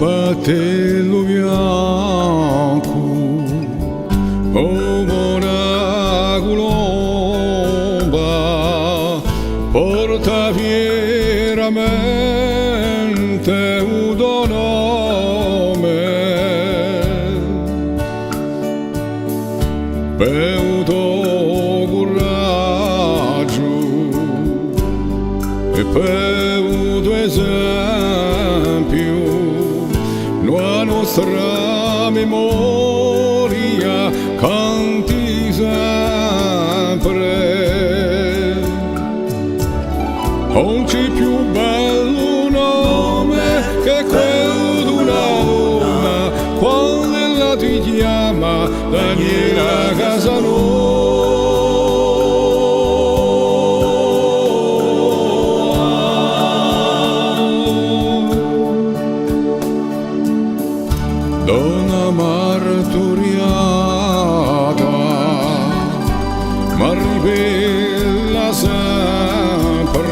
battello bianco, come una colomba, porta fieramente un nome, per un tuo coraggio e per un tuo esempio, la nostra memoria canti sempre. Non c'è più bello nome che quello d'una donna, quando ella ti chiama Daniela Casanova. Donna martoriata, ma rivela sempre,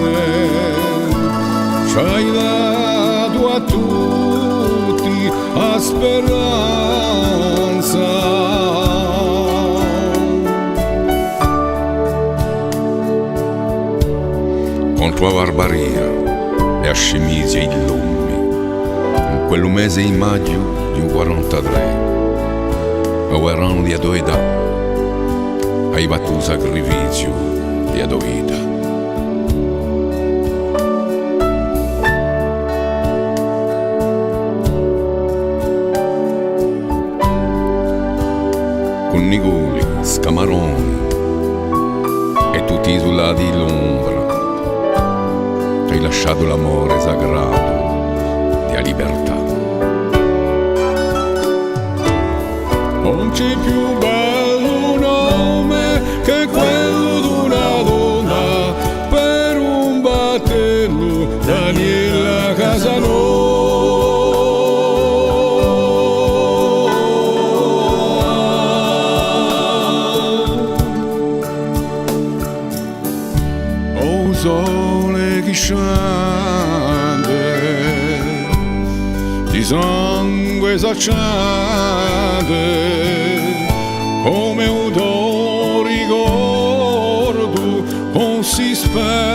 c'hai dato a tutti a speranza. Con tua barbaria e a scimmizia illumi, in quel mese di maggio di un 43, o erano di adoida, hai battuto sacrificio di adoida. Con Nicoli, Scamaroni e tutti i isolati l'ombra, hai lasciato l'amore sagrato della libertà. Non c'è più bello nome che quello d'una donna, per un battello Daniela Casanova. Oh sole che scende, di sangue s'accende, come un tuo ricordo non si spera.